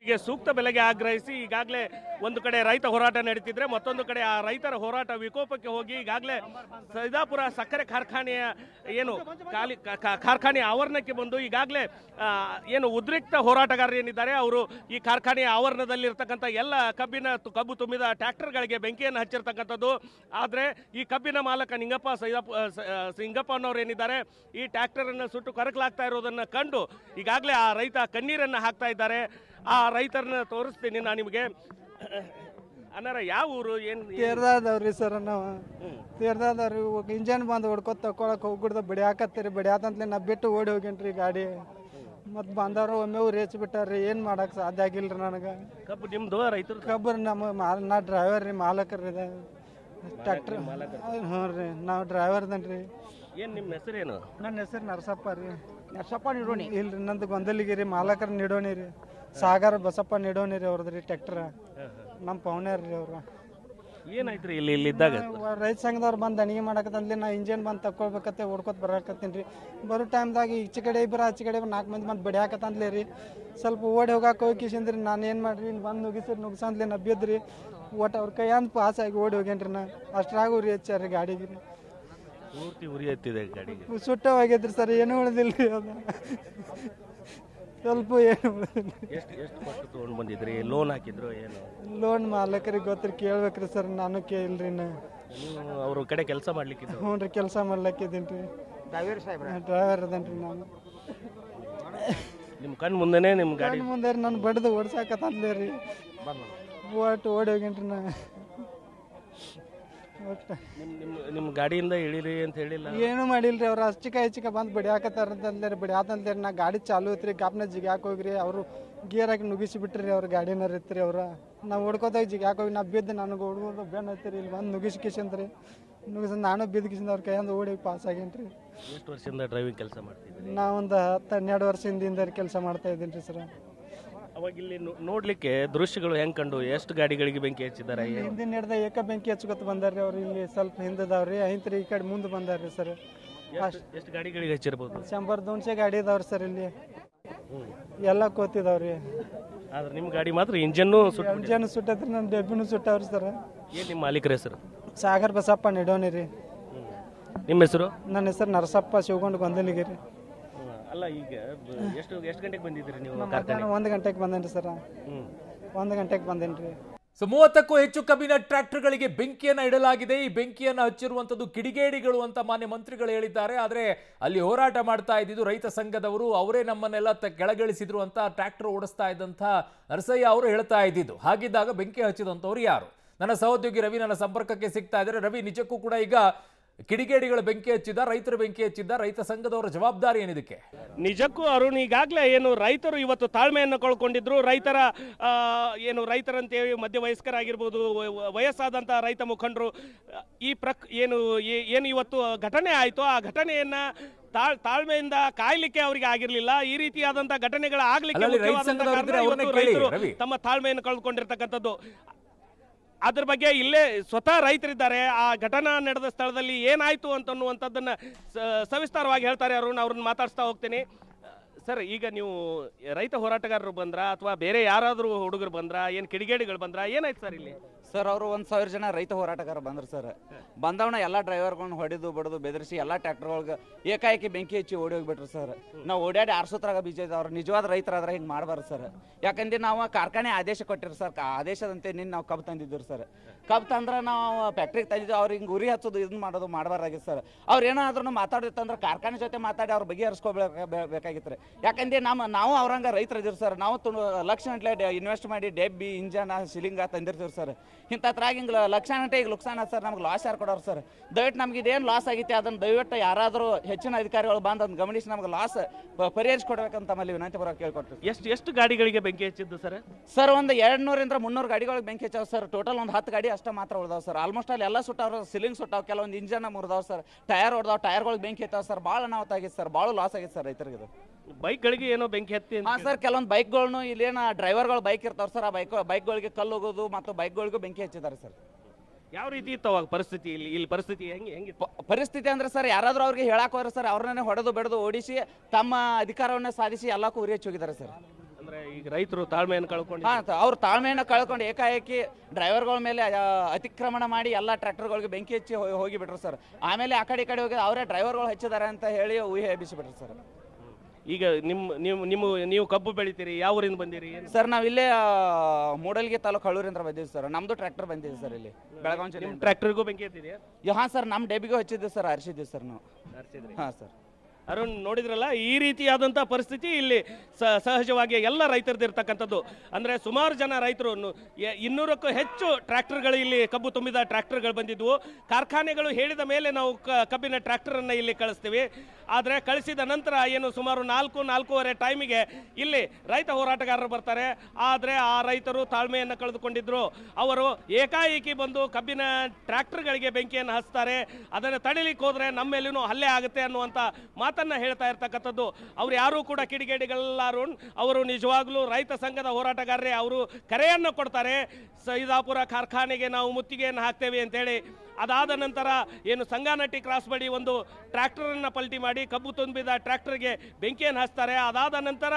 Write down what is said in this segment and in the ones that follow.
ಗೆ ಸೂಕ್ತ ಬೆಲೆಗೆ ಆಗ್ರಹಿಸಿ ಈಗಾಗಲೇ ಒಂದು ಕಡೆ ರೈತ ಹೋರಾಟ ನಡೀತಿದ್ರೆ ಮತ್ತೊಂದು ಕಡೆ ಆ ರೈತರ ಹೋರಾಟ ವಿಕೋಪಕ್ಕೆ ಹೋಗಿ ಈಗಾಗಲೇ ಸೈದಾಪುರ ಸಕ್ಕರೆ ಕಾರ್ಖಾನೆಯ ಏನು ಕಾರ್ಖಾನೆಯ ಆವರಣಕ್ಕೆ ಬಂದು ಈಗಾಗಲೇ ಏನು ಉದ್ರಿಕ್ತ ಹೋರಾಟಗಾರರು ಏನಿದ್ದಾರೆ ಅವರು ಈ ಕಾರ್ಖಾನೆಯ ಆವರಣದಲ್ಲಿರ್ತಕ್ಕಂಥ ಎಲ್ಲ ಕಬ್ಬು ತುಂಬಿದ ಟ್ರ್ಯಾಕ್ಟರ್ಗಳಿಗೆ ಬೆಂಕಿಯನ್ನು ಹಚ್ಚಿರ್ತಕ್ಕಂಥದ್ದು. ಆದರೆ ಈ ಕಬ್ಬಿನ ಮಾಲಕ ಸಿಂಗಪ್ಪ ಅನ್ನೋರು ಏನಿದ್ದಾರೆ ಈ ಟ್ರ್ಯಾಕ್ಟರನ್ನು ಸುಟ್ಟು ಕರಕಲಾಗ್ತಾ ಇರೋದನ್ನು ಕಂಡು ಈಗಾಗಲೇ ಆ ರೈತ ಕಣ್ಣೀರನ್ನು ಹಾಕ್ತಾ ಇದ್ದಾರೆ. ಆ ರೈತರನ್ನ ತೋರಿಸ್ತೀನಿ ನಾನು ನಿಮಗೆ. ಅನ್ನಾರ ಯಾವ ಊರು ಏನು ತೀರ್ದಾದವ್ರಿ ಸರ್ ನಾವು ತೀರ್ದಾದವ್ರಿ ಇಂಜನ್ ಬಂದು ಹೊಡ್ಕೊತ ತಕೊಳಕ್ ಹೋಗ್ಬಿಡ್ದ ಬಡಿಯಾಕತ್ತೀರಿ ಬಡಿಯಾತಂತಲೇ ನಾ ಬಿಟ್ಟು ಓಡಿ ಹೋಗೇನ್ರಿ ಗಾಡಿ ಮತ್ತು ಬಂದವ್ರು ಒಮ್ಮೆ ರೇಚ್ ಬಿಟ್ಟಾರ್ರಿ ಏನು ಮಾಡಕ್ಕೆ ಸಾಧ್ಯ ಆಗಿಲ್ರಿ ನನಗೆ. ಕಬ್ಬು ನಿಮ್ಮದು ರೈತರು ಕಬ್ಬು ನಾ ಡ್ರೈವರ್ ರೀ ಮಾಲಕರು ಇದೆ ಟ್ರ್ಯಾಕ್ಟ್ರ್. ಹ್ಞೂ ರೀ ನಾವು ಡ್ರೈವರ್ದನ್ರಿ. ಏನು ನಿಮ್ಮ ಹೆಸರೇನು? ನನ್ನ ಹೆಸರು ನರಸಪ್ಪ ರೀ. ನರಸಪ್ಪ ನಿಡೋಣಿ ಇಲ್ರಿ ನಂದು ಗೊಂದಲಿಗಿರಿ ಮಾಲಕರು ನಿಡೋಣಿ ರೀ. ಸಾಗರ ಬಸಪ್ಪ ನಿಡೋಣಿ ರೀ ಅವ್ರದ್ದು ರೀ ಟ್ರ್ಯಾಕ್ಟ್ರ. ನಮ್ಮ ಪವನ್ಯಾರ ರೀ ಅವ್ರು. ಏನಾಯ್ತು ರೀ ಇಲ್ಲಿದ್ದಾಗ? ರೈತ ಸಂಘದವ್ರು ಬಂದು ಅಣಿಗೆ ಮಾಡಕತ್ತಂದ್ಲಿ ನಾ ಇಂಜನ್ ಬಂದು ತಗೊಳ್ಬೇಕತ್ತೆ ಓಡ್ಕೊತ ಬರಾಕತ್ತೀನಿ ರೀ. ಬರೋ ಟೈಮ್ದಾಗ ಈಚೆ ಕಡೆ ಇಬ್ಬರು ಆಚೆ ಕಡೆ 4 ಮಂದಿ ಬಂದು ಬಡಿಯಾಕತ್ತಂದ್ಲಿ ರೀ. ಸ್ವಲ್ಪ ಓಡಿ ಹೋಗಾಕ ಹೋಗಿ ಕಿಸಿಂದ್ರಿ ನಾನು ಏನು ಮಾಡ್ರಿ ಇಲ್ಲಿ ಬಂದು ನುಗ್ಗಿಸಂದ್ಲಿ ನಬ್ಬಿದ್ರಿ. ಒಟ್ಟು ಅವ್ರ ಕೈಯಂದು ಪಾಸ್ ಆಗಿ ಓಡಿ ಹೋಗ್ಯಾನ್ರಿ. ನಾ ಅಷ್ಟ್ರಾಗ ಉರಿ ಹಚ್ಚಾರ ಗಾಡಿಗೆ ರೀ. ಪೂರ್ತಿ ಉರಿ ಹತ್ತಿದೆ ಗಾಡಿಗೆ. ಸುಟ್ಟವಾಗೈತ್ರಿ ಸರ್, ಏನೂ ಉಳಿದಿಲ್ಲ ರೀ. ಅದು ಸ್ವಲ್ಪ ಏನು ಉಳಿದಿಲ್ಲ. ಎಷ್ಟು ಕೊಟ್ಟು ತೊಗೊಂಡು ಬಂದಿದ್ರಿ? ಲೋನ್ ಹಾಕಿದ್ರು ಏನು? ಲೋನ್ ಮಾಲಕರಿಗೆ ಗೊತ್ತಿರಿ ಕೇಳ್ಬೇಕ್ರಿ ಸರ್, ನಾನು ಕೇಳಿಲ್ರಿ. ನೀವು ಅವ್ರ ಕಡೆ ಕೆಲಸ ಮಾಡ್ಲಿಕ್ಕಿದ್ದು? ಹ್ಞೂ ರೀ, ಕೆಲಸ ಮಾಡ್ಲಕ್ಕಿದ್ದೀನಿ ರೀ. ಡ್ರೈವರ್ ಅದನ್ರಿ ನಾನು. ನಿಮ್ಮ ಕಣ್ಣು ಮುಂದೆನೇ ನಿಮ್ಮ ಗಾಡಿ ಮುಂದೆ ನಾನು ಬಡ್ದು ಓಡ್ಸಾಕತ್ತಂದ್ಲೇ ರೀ. ಒಟ್ಟು ಓಡಿ ಹೋಗೇನ್ರಿ ನಾ. ಒಟ್ಟು ನಿಮ್ಮ ಗಾಡಿಯಿಂದ ಇಳಿರಿ ಅಂತ ಹೇಳಿಲ್ಲ? ಏನೂ ಮಾಡಿಲ್ರಿ. ಅವ್ರು ಅಚ್ಚಿಕ ಬಂದು ಬಡಿಯಾಕತ್ತಾರಂತಂದ್ಲೇ ರೀ. ಬಡಿಯಾತಂದ್ಲೇರಿ ನಾ ಗಾಡಿ ಚಾಲು ಐತ್ರಿ. ಗಾಪ್ನ ಜಿಗ್ಯಾಕೆ ಹೋಗ್ರಿ ಅವರು ಗೇರ್ ಹಾಕಿ ನುಗ್ಗಿಸಿ ಬಿಟ್ರಿ. ಅವ್ರು ಗಾಡಿನಾರ ಇತ್ತು ಹೋಗ್ರ. ನಾವು ಹೊಡ್ಕೋತಾಗ ಜಿಗ್ಯಾಕೆ ಹೋಗಿ ನಾ ಬಿದ್ದು ನನಗೆ ಹುಡುಗರು ಬೆನ್ನು ಐತ್ರಿ. ಇಲ್ಲಿ ಬಂದು ನುಗ್ಗಿಸಿ ಕಿಸಂದ್ರಿ. ನುಗ್ಗಿಸಂದು ನಾನು ಬಿದ್ದು ಕಿಸಿಂದ ಅವ್ರ ಕೈಯಿಂದ ಓಡಿ ಪಾಸ್ ಆಗೇನ್ರಿ. ಎಷ್ಟು ವರ್ಷದಿಂದ ಡ್ರೈವಿಂಗ್ ಕೆಲಸ ಮಾಡ್ತಿದ್ರಿ? ನಾ ಒಂದು 10-12 ವರ್ಷದಿಂದ ಕೆಲಸ ಮಾಡ್ತಾ ಇದ್ದೀನಿ ರೀ ಸರ್. ಅವಾಗ ಇಲ್ಲಿ ನೋಡ್ಲಿಕ್ಕೆ ದೃಶ್ಯಗಳು ಹೆಂಗ್ ಕಂಡು? ಎಷ್ಟು ಗಾಡಿಗಳಿಗೆ ಬೆಂಕಿ ಹಚ್ಚಿದ್ದಾರೆ? ಹಿಂದಿನ ಹಿಡ್ದ ಏಕ ಬೆಂಕಿ ಹಚ್ಕೊತ ಬಂದಾರ್ರಿ ಅವ್ರು. ಇಲ್ಲಿ ಸ್ವಲ್ಪ ಹಿಂದದವ್ರಿ ಐತ್ರಿ, ಈ ಕಡೆ ಮುಂದೆ ಬಂದಾರ್ರಿ ಸರ್. ಎಷ್ಟು ಗಾಡಿಗಳಿಗೆ ಹಚ್ಚಿರ್ಬೋದು? 100-200 ಗಾಡಿ ಇದಾವ್ರಿ ಸರ್. ಇಲ್ಲಿ ಎಲ್ಲ ಕೂತಿದಾವ್ರಿ. ಆದ್ರೆ ನಿಮ್ಮ ಗಾಡಿ ಮಾತ್ರ ಇಂಜನ್ನು ಸುಟ್ಟತ್ರಿ. ನನ್ನ ಡೆಬ್ಬಿನೂ ಸುಟ್ಟವ್ರಿ ಸರ್. ಏನು ನಿಮ್ಮ ಮಾಲೀಕರ ಹೆಸರು? ಸಾಗರ್ ಬಸಪ್ಪ ನಿಡೋಣಿ ರೀ. ನಿಮ್ಮ ಹೆಸರು? ನನ್ನ ಹೆಸರು ನರಸಪ್ಪ ಶಿವಗೊಂಡು ಗೊಂದಲಿಗಿರಿ. ಅಲ್ಲ, ಈಗ ಎಷ್ಟು ಗಂಟೆಗೆ ಬಂದಿದ್ರಿ ನೀವು? 1 ಗಂಟೆಗೆ ಬಂದೇನ್ರಿ ಸರ್. 1 ಗಂಟೆಗೆ ಬಂದೇನ್ರಿ. ಸೊ 30ಕ್ಕೂ ಹೆಚ್ಚು ಕಬ್ಬಿನ ಟ್ರ್ಯಾಕ್ಟರ್ಗಳಿಗೆ ಬೆಂಕಿಯನ್ನು ಇಡಲಾಗಿದೆ. ಈ ಬೆಂಕಿಯನ್ನು ಹಚ್ಚಿರುವಂಥದ್ದು ಕಿಡಿಗೇಡಿಗಳು ಅಂತ ಮಾನ್ಯ ಮಂತ್ರಿಗಳು ಹೇಳಿದ್ದಾರೆ. ಆದರೆ ಅಲ್ಲಿ ಹೋರಾಟ ಮಾಡ್ತಾ ಇದ್ದಿದ್ದು ರೈತ ಸಂಘದವರು. ಅವರೇ ನಮ್ಮನ್ನೆಲ್ಲ ಕೆಳಗಿಳಿಸಿದ್ರು ಅಂತ ಟ್ರ್ಯಾಕ್ಟರ್ ಓಡಿಸ್ತಾ ಇದ್ದಂಥ ನರಸಯ್ಯ ಅವರು ಹೇಳ್ತಾ ಇದ್ದಿದ್ದು. ಹಾಗಿದ್ದಾಗ ಬೆಂಕಿ ಹಚ್ಚಿದಂಥವ್ರು ಯಾರು? ನನ್ನ ಸಹೋದ್ಯೋಗಿ ರವಿ ನನ್ನ ಸಂಪರ್ಕಕ್ಕೆ ಸಿಗ್ತಾ ಇದ್ದಾರೆ. ರವಿ, ನಿಜಕ್ಕೂ ಕೂಡ ಈಗ ಕಿಡಿಗೇಡಿಗಳ ಬೆಂಕಿ ಹಚ್ಚಿದ, ರೈತರ ಬೆಂಕಿ ಹಚ್ಚಿದ್ದ, ರೈತ ಸಂಘದವರ ಜವಾಬ್ದಾರಿ ಏನಿದಕ್ಕೆ? ನಿಜಕ್ಕೂ ಅರುಣ್, ಈಗಾಗಲೇ ಏನು ರೈತರು ಇವತ್ತು ತಾಳ್ಮೆಯನ್ನು ಕಳ್ಕೊಂಡಿದ್ರು. ರೈತರಂತೆ ಮಧ್ಯವಯಸ್ಕರಾಗಿರ್ಬೋದು, ವಯಸ್ಸಾದಂಥ ರೈತ ಮುಖಂಡರು ಏನು ಇವತ್ತು ಘಟನೆ ಆಯಿತು, ಆ ಘಟನೆಯನ್ನ ತಾಳ್ಮೆಯಿಂದ ಕಾಯ್ಲಿಕ್ಕೆ ಅವರಿಗೆ ಆಗಿರ್ಲಿಲ್ಲ. ಈ ರೀತಿಯಾದಂತಹ ಘಟನೆಗಳ ರೈತರು ತಮ್ಮ ತಾಳ್ಮೆಯನ್ನು ಕಳ್ಕೊಂಡಿರ್ತಕ್ಕಂಥದ್ದು. ಅದ್ರ ಬಗ್ಗೆ ಇಲ್ಲೇ ಸ್ವತಃ ರೈತರಿದ್ದಾರೆ. ಆ ಘಟನಾ ನಡೆದ ಸ್ಥಳದಲ್ಲಿ ಏನಾಯ್ತು ಅಂತನ್ನುವಂಥದ್ದನ್ನ ಸವಿಸ್ತಾರವಾಗಿ ಹೇಳ್ತಾರೆ ಅರುಣ್. ಅವ್ರನ್ನ ಮಾತಾಡ್ಸ್ತಾ ಹೋಗ್ತೀನಿ. ಸರ್, ಈಗ ನೀವು ರೈತ ಹೋರಾಟಗಾರರು ಬಂದ್ರಾ ಅಥವಾ ಬೇರೆ ಯಾರಾದರೂ ಹುಡುಗರು ಬಂದ್ರಾ? ಏನು ಕಿಡಿಗೇಡಿಗಳು ಬಂದ್ರಾ? ಏನಾಯ್ತು ಸರ್ ಇಲ್ಲಿ? ಸರ್, ಅವರು 1000 ಜನ ರೈತ ಹೋರಾಟಗಾರ ಬಂದ್ರು ಸರ್. ಬಂದವನ ಎಲ್ಲ ಡ್ರೈವರ್ಗಳನ್ನ ಹೊಡೆದು ಬಡದು ಬೆದರಿಸಿ ಎಲ್ಲ ಟ್ರ್ಯಾಕ್ಟರ್ಗಳಿಗೆ ಏಕಾಏಕಿ ಬೆಂಕಿ ಹಚ್ಚಿ ಓಡಿ ಹೋಗ್ಬಿಟ್ರು ಸರ್. ನಾವು ಓಡಾಡಿ ಆರ್ಸೋತ್ರಾಗ ಬೀಜ ಇದ್ದವ್ರು. ನಿಜವಾದ ರೈತರಾದ್ರೆ ಹಿಂಗೆ ಮಾಡಬಾರ್ದು ಸರ್. ಯಾಕಂದ್ರೆ ನಾವು ಕಾರ್ಖಾನೆ ಆದೇಶ ಕೊಟ್ಟಿರು ಸರ್. ಆದೇಶದಂತೆ ನಾವು ಕಬ್ಬು ತಂದಿದ್ರು ಸರ್. ಕಬ್ಬು ತಂದ್ರೆ ನಾವು ಫ್ಯಾಕ್ಟ್ರಿಗೆ ತಂದಿದ್ದು. ಅವ್ರು ಹಿಂಗೆ ಉರಿ ಹಚ್ಚೋದು ಇದನ್ನ ಮಾಡೋದು ಮಾಡಬಾರ್ದಾಗಿತ್ತು ಸರ್. ಅವ್ರು ಏನಾದ್ರೂ ಮಾತಾಡಿತ್ತಂದ್ರೆ ಕಾರ್ಖಾನೆ ಜೊತೆ ಮಾತಾಡಿ ಅವ್ರ ಬಗ್ಗೆ ಹರಿಸ್ಕೋಬೇಕಾಗಿತ್ತು ರೀ. ಯಾಕಂದ್ರೆ ನಾವು ಅವ್ರಂಗ ರೈತರಿದ್ದೀವಿ ಸರ್. ನಾವು ಲಕ್ಷ ಗಂಟಲೆ ಇನ್ವೆಸ್ಟ್ ಮಾಡಿ ಡೆಬ್ಬಿ ಇಂಜನ ಶಿಲಿಂಗ ತಂದಿರ್ತೀವಿ ಸರ್. ಇಂಥತ್ರಾಗ ಹಿಂಗೆ ಲಕ್ಷ ಗಂಟೆ ಈಗ ಲುಕ್ಸಾನ ಸರ್. ನಮ್ಗೆ ಲಾಸ್ ಯಾರು ಕೊಡೋರು ಸರ್? ದಯವಿಟ್ಟು ನಮ್ಗೆ ಇದೇನು ಲಾಸ್ ಆಗೈತೆ ಅದನ್ನು ದಯವಿಟ್ಟು ಯಾರಾದರೂ ಹೆಚ್ಚಿನ ಅಧಿಕಾರಿಗಳು ಬಂದು ಅದನ್ನು ಗಮನಿಸಿ ನಮ್ಗೆ ಲಾಸ್ ಪರಿಹರಿಸ್ಕೊಡ್ಬೇಕಂತ ತಮ್ಮಲ್ಲಿ ವಿನಂತಿ ಬರೋಕೆ ಕೇಳ್ಕೊಡ್ತೀವಿ. ಎಷ್ಟು ಗಾಡಿಗಳಿಗೆ ಬೆಂಕಿ ಹಚ್ಚಿದ್ದು ಸರ್? ಸರ್, ಒಂದು 200ರಿಂದ 300 ಗಾಡಿಗಳಿಗೆ ಬೆಂಕಿ ಹಚ್ಚಾವ ಸರ್. ಟೋಟಲ್ ಒಂದು 10 ಗಾಡಿ ಅಷ್ಟೇ ಮಾತ್ರ ಉಳ್ದಾವ್ ಸರ್. ಆಲ್ಮೋಸ್ಟ್ ಅಲ್ಲಿ ಎಲ್ಲ ಸುಟ್ಟಾವ. ಸಿಲಿಂಗ್ ಸುಟ್ಟಾವ, ಕೆಲವೊಂದು ಇಂಜನ್ ಮುರಿದಾವ್ ಸರ್. ಟೈರ್ ಹೊಡೆದಾವ್, ಟೈರ್ಗಳಿಗೆ ಬೆಂಕಿ ಹತ್ತಾವ ಸರ್. ಭಾಳ ಅನಾಹುತ ಆಗಿತ್ತು ಸರ್. ಭಾಳ ಲಾಸ್ ಆಗಿತ್ತು ಸರ್ ರೈತರಿಗೆ. ಬೈಕ್ಗಳಿಗೆ ಏನೋ ಬೆಂಕಿ ಹತ್ತಿ? ಹಾಂ ಸರ್, ಕೆಲವೊಂದು ಬೈಕ್ಗಳನ್ನು ಇಲ್ಲೇನು ಡ್ರೈವರ್ಗಳು ಬೈಕ್ ಇರ್ತಾವೆ ಸರ್. ಆ ಬೈಕ್ಗಳಿಗೆ ಕಲ್ಲು ಹೋಗೋದು ಮತ್ತು ಬೈಕ್ಗಳಿಗೂ ಬೆಂಕಿ ಹಚ್ಚಿದ್ದಾರೆ ಸರ್. ಯಾವ ರೀತಿ ಇತ್ತು ಅವಾಗ ಪರಿಸ್ಥಿತಿ? ಇಲ್ಲಿ ಪರಿಸ್ಥಿತಿ ಹೆಂಗಿತ್ತು? ಪರಿಸ್ಥಿತಿ ಅಂದ್ರೆ ಸರ್, ಯಾರಾದರೂ ಅವ್ರಿಗೆ ಹೇಳಕ್ಕೆ ಹೋದ್ರೆ ಸರ್ ಅವ್ರನ್ನೇ ಹೊಡೆದು ಬೆಳೆದು ಓಡಿಸಿ ತಮ್ಮ ಅಧಿಕಾರವನ್ನೇ ಸಾಧಿಸಿ ಎಲ್ಲಕ್ಕೂ ಉರಿ ಹಚ್ಚಿ ಹೋಗಿದ್ದಾರೆ ಸರ್. ಅಂದ್ರೆ ಈಗ ರೈತರು ತಾಳ್ಮೆಯನ್ನು ಕಳ್ಕೊಂಡು ಅವ್ರ ತಾಳ್ಮೆಯನ್ನು ಕಳ್ಕೊಂಡು ಏಕಾಏಕಿ ಡ್ರೈವರ್ಗಳ ಮೇಲೆ ಅತಿಕ್ರಮಣ ಮಾಡಿ ಎಲ್ಲ ಟ್ರ್ಯಾಕ್ಟರ್ಗಳಿಗೆ ಬೆಂಕಿ ಹಚ್ಚಿ ಹೋಗಿಬಿಟ್ರು ಸರ್. ಆಮೇಲೆ ಆ ಕಡೆ ಹೋಗಿ ಅವರೇ ಡ್ರೈವರ್ಗಳು ಹಚ್ಚಿದ್ದಾರೆ ಅಂತ ಹೇಳಿ ಊಹೆ ಎಬ್ಬಿಸಿಬಿಟ್ರು ಸರ್. ಈಗ ನೀವು ಕಬ್ಬು ಬೆಳಿತೀರಿ, ಯಾವ ಊರಿಂದ ಬಂದಿರಿ ಸರ್? ನಾವಿಲ್ಲೇ ಮೂಡಲ್ಗಿ ತಾಲೂಕು ಹಳ್ಳೂರಿಂದ ಬಂದಿದ್ದೀವಿ ಸರ್. ನಮ್ದು ಟ್ರ್ಯಾಕ್ಟರ್ ಬಂದಿದೆ ಸರ್ ಇಲ್ಲಿ ಬೆಳಗಾವಿ ಜಿಲ್ಲೆ. ಟ್ರ್ಯಾಕ್ಟರ್ಗೂ ಬೆಂಕಿ ಹತ್ತಿದೆಯಾ? ಹಾಂ ಸರ್, ನಮ್ಮ ಡೆಬಿಗೂ ಹಚ್ಚಿದ್ದೀವಿ ಸರ್, ಹರಿಸಿದ್ದೀವಿ ಸರ್ ನಾವು. ಹಾಂ ಸರ್. ಅರುಣ್, ನೋಡಿದ್ರಲ್ಲ, ಈ ರೀತಿಯಾದಂಥ ಪರಿಸ್ಥಿತಿ ಇಲ್ಲಿ ಸಹಜವಾಗಿ ಎಲ್ಲ ರೈತರದಿರ್ತಕ್ಕಂಥದ್ದು. ಅಂದರೆ ಸುಮಾರು ಜನ ರೈತರು 200ಕ್ಕೂ ಹೆಚ್ಚು ಟ್ರ್ಯಾಕ್ಟರ್ಗಳು ಇಲ್ಲಿ ಕಬ್ಬು ತುಂಬಿದ ಟ್ರ್ಯಾಕ್ಟರ್ಗಳು ಬಂದಿದ್ವು. ಕಾರ್ಖಾನೆಗಳು ಹೇಳಿದ ಮೇಲೆ ನಾವು ಕಬ್ಬಿನ ಟ್ರ್ಯಾಕ್ಟರನ್ನು ಇಲ್ಲಿ ಕಳಿಸ್ತೀವಿ. ಆದರೆ ಕಳಿಸಿದ ನಂತರ ಏನು ಸುಮಾರು 4-4:30 ಟೈಮಿಗೆ ಇಲ್ಲಿ ರೈತ ಹೋರಾಟಗಾರರು ಬರ್ತಾರೆ. ಆದರೆ ಆ ರೈತರು ತಾಳ್ಮೆಯನ್ನು ಕಳೆದುಕೊಂಡಿದ್ರು. ಅವರು ಏಕಾಏಕಿ ಬಂದು ಕಬ್ಬಿನ ಟ್ರ್ಯಾಕ್ಟರ್ಗಳಿಗೆ ಬೆಂಕಿಯನ್ನು ಹಚ್ತಾರೆ. ಅದನ್ನು ತಡಿಲಿಕ್ಕೆ ಹೋದರೆ ನಮ್ಮ ಮೇಲೂ ಹಲ್ಲೆ ಆಗುತ್ತೆ ಅನ್ನುವಂಥ ಮಾತನ್ನು ಹೇಳ್ತಾ ಇರ್ತಕ್ಕಂಥದ್ದು. ಅವ್ರು ಯಾರೂ ಕೂಡ ಕಿಡಿಗೇಡಿಗಳಲ್ಲ. ಅವರು ನಿಜವಾಗ್ಲೂ ರೈತ ಸಂಘದ ಹೋರಾಟಗಾರರೇ. ಅವರು ಕರೆಯನ್ನು ಕೊಡ್ತಾರೆ, ಸೈದಾಪುರ ಕಾರ್ಖಾನೆಗೆ ನಾವು ಮುತ್ತಿಗೆಯನ್ನು ಹಾಕ್ತೇವೆ ಅಂತೇಳಿ. ಅದಾದ ನಂತರ ಏನು ಸಂಗಾನಟ್ಟಿ ಕ್ರಾಸ್ ಬಳಿ ಒಂದು ಟ್ರ್ಯಾಕ್ಟರನ್ನು ಪಲ್ಟಿ ಮಾಡಿ ಕಬ್ಬು ತುಂಬಿದ ಟ್ರ್ಯಾಕ್ಟರ್ಗೆ ಬೆಂಕಿಯನ್ನು ಹಚ್ತಾರೆ. ಅದಾದ ನಂತರ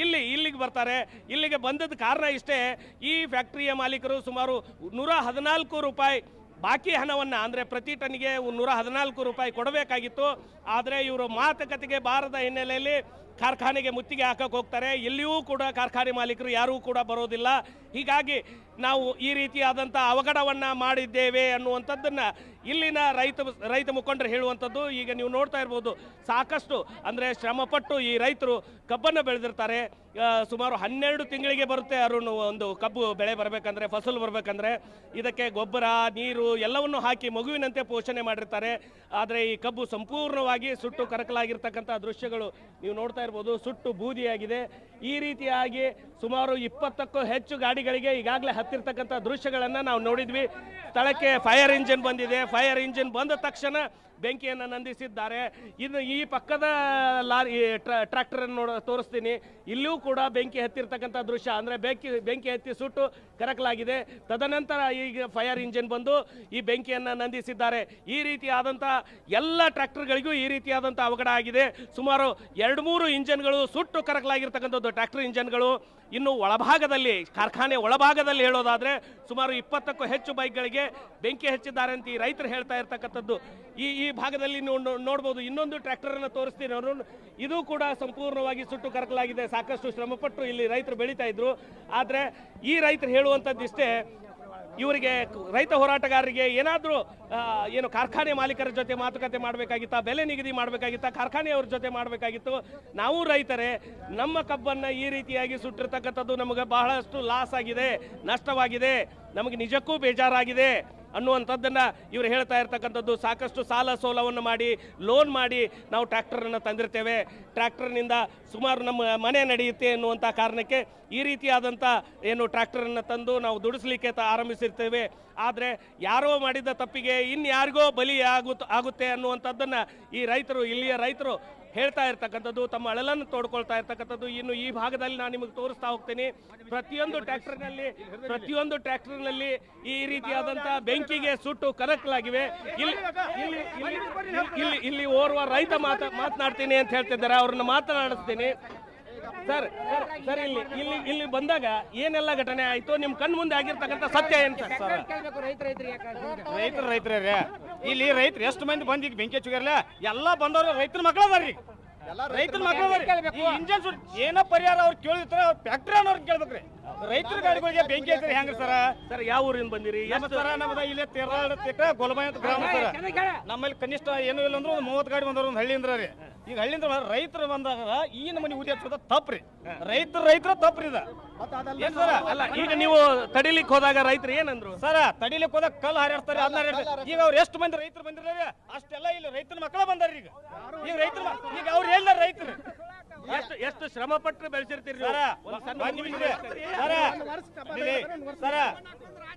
ಇಲ್ಲಿಗೆ ಬರ್ತಾರೆ. ಇಲ್ಲಿಗೆ ಬಂದದ ಕಾರಣ ಇಷ್ಟೇ, ಈ ಫ್ಯಾಕ್ಟ್ರಿಯ ಮಾಲೀಕರು ಸುಮಾರು 114 ರೂಪಾಯಿ ಬಾಕಿ ಹಣವನ್ನು, ಅಂದರೆ ಪ್ರತಿ ಟನ್ನಿಗೆ 114 ರೂಪಾಯಿ ಕೊಡಬೇಕಾಗಿತ್ತು. ಆದರೆ ಇವರು ಮಾತುಕತೆಗೆ ಬಾರದ ಹಿನ್ನೆಲೆಯಲ್ಲಿ ಕಾರ್ಖಾನೆಗೆ ಮುತ್ತಿಗೆ ಹಾಕಕ್ಕೆ ಹೋಗ್ತಾರೆ. ಎಲ್ಲಿಯೂ ಕೂಡ ಕಾರ್ಖಾನೆ ಮಾಲೀಕರು ಯಾರೂ ಕೂಡ ಬರೋದಿಲ್ಲ. ಹೀಗಾಗಿ ನಾವು ಈ ರೀತಿಯಾದಂಥ ಅವಘಡವನ್ನು ಮಾಡಿದ್ದೇವೆ ಅನ್ನುವಂಥದ್ದನ್ನು ಇಲ್ಲಿನ ರೈತ ಮುಖಂಡರು ಹೇಳುವಂಥದ್ದು. ಈಗ ನೀವು ನೋಡ್ತಾ ಇರ್ಬೋದು, ಸಾಕಷ್ಟು ಅಂದರೆ ಶ್ರಮಪಟ್ಟು ಈ ರೈತರು ಕಬ್ಬನ್ನು ಬೆಳೆದಿರ್ತಾರೆ. ಸುಮಾರು 12 ತಿಂಗಳಿಗೆ ಬರುತ್ತೆ ಅರುಣ್ ಒಂದು ಕಬ್ಬು ಬೆಳೆ ಬರಬೇಕಂದ್ರೆ, ಫಸಲು ಬರಬೇಕಂದ್ರೆ. ಇದಕ್ಕೆ ಗೊಬ್ಬರ, ನೀರು ಎಲ್ಲವನ್ನು ಹಾಕಿ ಮಗುವಿನಂತೆ ಪೋಷಣೆ ಮಾಡಿರ್ತಾರೆ. ಆದರೆ ಈ ಕಬ್ಬು ಸಂಪೂರ್ಣವಾಗಿ ಸುಟ್ಟು ಕರಕಲಾಗಿರ್ತಕ್ಕಂಥ ದೃಶ್ಯಗಳು ನೀವು ನೋಡ್ತಾ ಇರ್ಬೋದು. ಸುಟ್ಟು ಬೂದಿಯಾಗಿದೆ. ಈ ರೀತಿಯಾಗಿ ಸುಮಾರು 20ಕ್ಕೂ ಹೆಚ್ಚು ಗಾಡಿಗಳಿಗೆ ಈಗಾಗಲೇ ಹತ್ತಿರ್ತಕ್ಕಂಥ ದೃಶ್ಯಗಳನ್ನು ನಾವು ನೋಡಿದ್ವಿ. ಸ್ಥಳಕ್ಕೆ ಫೈರ್ ಇಂಜಿನ್ ಬಂದಿದೆ. ಫೈರ್ ಇಂಜಿನ್ ಬಂದ ತಕ್ಷಣ ಬೆಂಕಿಯನ್ನು ನಂದಿಸಿದ್ದಾರೆ. ಇನ್ನು ಈ ಪಕ್ಕದ ಟ್ರ್ಯಾಕ್ಟರನ್ನು ತೋರಿಸ್ತೀನಿ. ಇಲ್ಲೂ ಕೂಡ ಬೆಂಕಿ ಹತ್ತಿರ್ತಕ್ಕಂಥ ದೃಶ್ಯ, ಅಂದರೆ ಬೆಂಕಿ ಹತ್ತಿ ಸುಟ್ಟು ಕರಕಲಾಗಿದೆ. ತದನಂತರ ಈಗ ಫೈರ್ ಇಂಜಿನ್ ಬಂದು ಈ ಬೆಂಕಿಯನ್ನು ನಂದಿಸಿದ್ದಾರೆ. ಈ ರೀತಿಯಾದಂಥ ಎಲ್ಲ ಟ್ರ್ಯಾಕ್ಟರ್ಗಳಿಗೂ ಈ ರೀತಿಯಾದಂಥ ಅವಘಡ ಆಗಿದೆ. ಸುಮಾರು 2-3 ಇಂಜನ್ಗಳು ಸುಟ್ಟು ಕರಕಲಾಗಿರ್ತಕ್ಕಂಥದ್ದು ಟ್ರ್ಯಾಕ್ಟರ್ ಇಂಜನ್ಗಳು. ಇನ್ನು ಒಳಭಾಗದಲ್ಲಿ, ಕಾರ್ಖಾನೆ ಒಳಭಾಗದಲ್ಲಿ ಹೇಳೋದಾದರೆ ಸುಮಾರು 20ಕ್ಕೂ ಹೆಚ್ಚು ಬೈಕ್ಗಳಿಗೆ ಬೆಂಕಿ ಹಚ್ಚಿದ್ದಾರೆ ಅಂತ ಈ ರೈತರು ಹೇಳ್ತಾ ಇರ್ತಕ್ಕಂಥದ್ದು. ಈ ಭಾಗದಲ್ಲಿ ನೀವು ನೋಡ್ಬೋದು. ಇನ್ನೊಂದು ಟ್ರ್ಯಾಕ್ಟರನ್ನು ತೋರಿಸ್ತೀನಿ ಅವರು. ಇದು ಕೂಡ ಸಂಪೂರ್ಣವಾಗಿ ಸುಟ್ಟು ಕರಕಲಾಗಿದೆ. ಸಾಕಷ್ಟು ಶ್ರಮಪಟ್ಟು ಇಲ್ಲಿ ರೈತರು ಬೆಳೀತಾ ಇದ್ರು. ಆದರೆ ಈ ರೈತರು ಹೇಳುವಂಥದ್ದಿಷ್ಟೇ, ಇವರಿಗೆ ರೈತ ಹೋರಾಟಗಾರರಿಗೆ ಏನಾದರೂ ಏನು ಕಾರ್ಖಾನೆ ಮಾಲೀಕರ ಜೊತೆ ಮಾತುಕತೆ ಮಾಡಬೇಕಾಗಿತ್ತಾ, ಬೆಲೆ ನಿಗದಿ ಮಾಡಬೇಕಾಗಿತ್ತಾ, ಕಾರ್ಖಾನೆಯವ್ರ ಜೊತೆ ಮಾಡಬೇಕಾಗಿತ್ತು. ನಾವು ರೈತರೇ, ನಮ್ಮ ಕಬ್ಬನ್ನು ಈ ರೀತಿಯಾಗಿ ಸುಟ್ಟಿರ್ತಕ್ಕಂಥದ್ದು ನಮಗೆ ಬಹಳಷ್ಟು ಲಾಸ್ ಆಗಿದೆ, ನಷ್ಟವಾಗಿದೆ, ನಮಗೆ ನಿಜಕ್ಕೂ ಬೇಜಾರಾಗಿದೆ ಅನ್ನುವಂಥದ್ದನ್ನು ಇವರು ಹೇಳ್ತಾ ಇರ್ತಕ್ಕಂಥದ್ದು. ಸಾಕಷ್ಟು ಸಾಲ ಸೋಲವನ್ನು ಮಾಡಿ, ಲೋನ್ ಮಾಡಿ ನಾವು ಟ್ರ್ಯಾಕ್ಟರನ್ನು ತಂದಿರ್ತೇವೆ. ಟ್ರ್ಯಾಕ್ಟರ್ನಿಂದ ಸುಮಾರು ನಮ್ಮ ಮನೆ ನಡೆಯುತ್ತೆ ಅನ್ನುವಂಥ ಕಾರಣಕ್ಕೆ ಈ ರೀತಿಯಾದಂಥ ಏನು ಟ್ರ್ಯಾಕ್ಟರನ್ನು ತಂದು ನಾವು ದುಡಿಸ್ಲಿಕ್ಕೆ ಆರಂಭಿಸಿರ್ತೇವೆ. ಆದರೆ ಯಾರೋ ಮಾಡಿದ ತಪ್ಪಿಗೆ ಇನ್ಯಾರಿಗೋ ಬಲಿ ಆಗುತ್ತೆ ಅನ್ನುವಂಥದ್ದನ್ನು ಈ ರೈತರು, ಇಲ್ಲಿಯ ರೈತರು ಹೇಳ್ತಾ ಇರ್ತಕ್ಕಂಥದ್ದು, ತಮ್ಮ ಅಳಲನ್ನು ತೋಡ್ಕೊಳ್ತಾ ಇರ್ತಕ್ಕಂಥದ್ದು. ಇನ್ನು ಈ ಭಾಗದಲ್ಲಿ ನಾನು ನಿಮಗೆ ತೋರಿಸ್ತಾ ಹೋಗ್ತೀನಿ. ಪ್ರತಿಯೊಂದು ಟ್ರ್ಯಾಕ್ಟರ್ನಲ್ಲಿ ಈ ರೀತಿಯಾದಂಥ ಬೆಂಕಿಗೆ ಸುಟ್ಟು ಕರಕಲಾಗಿವೆ. ಇಲ್ಲಿ ಓರ್ವ ರೈತ ಮಾತನಾಡ್ತೀನಿ ಅಂತ ಹೇಳ್ತಿದ್ದಾರೆ, ಅವ್ರನ್ನ ಮಾತನಾಡಿಸ್ತೀನಿ. ಸರ್, ಇಲ್ಲಿ ಬಂದಾಗ ಏನೆಲ್ಲ ಘಟನೆ ಆಯ್ತು, ನಿಮ್ ಕಣ್ ಮುಂದೆ ಆಗಿರ್ತಕ್ಕಂಥ ಸತ್ಯ ಏನ್ ಸರ್? ರೈತರ ಇಲ್ಲಿ ರೈತರು ಎಷ್ಟು ಮಂದಿ ಬಂದ್ ಈಗ ಬೆಂಕಿ ಹಚ್ಚಿಗಾರಲ್ಲ, ಎಲ್ಲಾ ಬಂದವ್ರು ರೈತರ ಮಕ್ಕಳದಾರ್ರಿ. ರೈತರ ಮಕ್ಕಳು ಇಂಜನ್ ಏನೋ ಪರಿಹಾರ ಅವ್ರು ಕೇಳಿರ್ತಾರೆ, ಫ್ಯಾಕ್ಟ್ರಿ ಅನ್ನೋರ್ ಕೇಳ್ಬೇಕ್ರಿ. ರೈತರ ಗಾಡಿಗಳಿಗೆ ಬೆಂಕಿ ಹಚ್ಚಿರಿ ಹೆಂಗ್ರಿ ಸರ್? ಸರ್, ಯಾವ ಊರಿಂದ ಬಂದಿರಿ? ಸರ ನಮ್ದ ಇಲ್ಲಿ ಗೊಲಬಾಯಿ ಅಂತ ಗ್ರಾಮ ಸರ್. ನಮ್ಮಲ್ಲಿ ಕನಿಷ್ಠ ಏನು ಇಲ್ಲ ಅಂದ್ರೆ 30 ಗಾಡಿ ಬಂದವ್ರು ಒಂದು ಹಳ್ಳಿಯಿಂದ ರೀ. ಈಗ ಹಳ್ಳಿಯಿಂದ ರೈತರು ಬಂದಾಗ ಈ ನಮ್ಮನೆ ಊದಿ ಹಚ್ಚೋದ ತಪ್ಪ್ರಿ. ರೈತರ ತಪ್ಪ್ರಿ ಇದ. ಅಲ್ಲ, ಈಗ ನೀವು ತಡಿಲಿಕ್ಕೆ ಹೋದಾಗ ರೈತರು ಏನಂದ್ರು ಸರ್? ತಡಿಲಿಕ್ಕೆ ಹೋದಾಗ ಕಲ್ಲು ಹಾರಾಡ್ತಾರೆ, ಅದನ್ನ ಈಗ ಅವ್ರು ಎಷ್ಟು ಮಂದಿ ರೈತರು ಬಂದಿರ ಅಷ್ಟೆಲ್ಲ ಇಲ್ಲಿ ರೈತರ ಮಕ್ಕಳ ಬಂದಾರ. ಈಗ ರೈತರು ಈಗ ಅವ್ರು ಹೇಳಿದಾರ ರೈತರು ಎಷ್ಟು ಶ್ರಮ ಪಟ್ಟು ಬೆಳೆಸಿರ್ತೀರಿ ಸರ.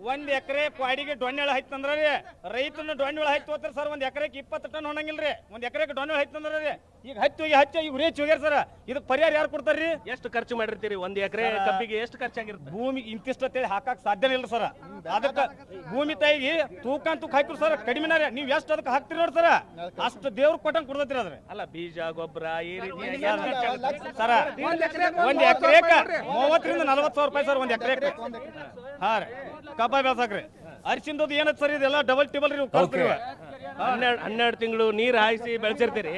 ಒಂದ್ ಎಕರೆ ಕ್ವಾಡಿಗೆ ಡೊಣ್ಣೆಳ ಹೈತಂದ್ರ ರೀ ರೈತನ ಡೊಣ್ಣೆಳ ಹೈತ್ ಹೋಗ್ತಾರೆ ಸರ್. ಒಂದ್ ಎಕರೆಗೆ 20 ಟನ್ ಹೊಣಂಗಿಲ್ರಿ. ಒಂದ್ ಎಕರೆಗೆ ಡೊಣ್ಣೆಳ ಹೈತಂದ್ರ ರೀ ಈಗ ಹಚ್ಚಿ ಈಗ ಉರೇಚ್ ಹೋಗ್ಯಾರ ಸರ್. ಇದು ಪರಿಹಾರ ಯಾರು ಕೊಡ್ತಾರ್ರಿ? ಎಷ್ಟು ಖರ್ಚು ಮಾಡಿರ್ತೀರಿ ಒಂದ್ ಎಕರೆ ಕಬ್ಬಿಗೆ? ಎಷ್ಟು ಖರ್ಚಾಗಿರುತ್ತೆ? ಭೂಮಿ ಇಂತಿಷ್ಟ ಅಂತೇಳಿ ಹಾಕಕ್ ಸಾಧ್ಯನೇ ಇಲ್ಲ ಸರ್. ಅದಕ್ಕ ಭೂಮಿ ತಾಯಿಗೆ ತೂಕ ಹಾಕಿರು ಸರ್ ಕಡಿಮೆನ ರೀ. ನೀವ್ ಎಷ್ಟು ಅದಕ್ಕೆ ಹಾಕ್ತಿರಿ ನೋಡಿ ಸರ್, ಅಷ್ಟು ದೇವ್ರ ಕೊಟ್ಟಂಗ್ ಕೊಡ್ತೈತ್ರಿ ಅದ್ರ. ಅಲ್ಲ ಬೀಜ ಗೊಬ್ಬರ ಈ ರೀತಿ ಸರ ಒಂದ್ ಎಕರೆಕ 30 ರಿಂದ 40 ಸಾವಿರ ರೂಪಾಯಿ ಸರ್ ಒಂದ್ ಎಕರೆಕ. ಹಾ ರೀ ಕಬ್ಬ ಬೆಳ್ಸಾಕ್ರಿ. ಅರಿಶಿಂದದು ಏನತ್ ಸರ್ ಇದೆಲ್ಲ ಡಬಲ್ ಟೇಬಲ್ ರೀ. 12 ತಿಂಗಳು ನೀರ್ ಹಾಯಿಸಿ ಬೆಳೆಸಿರ್ತೀರಿ.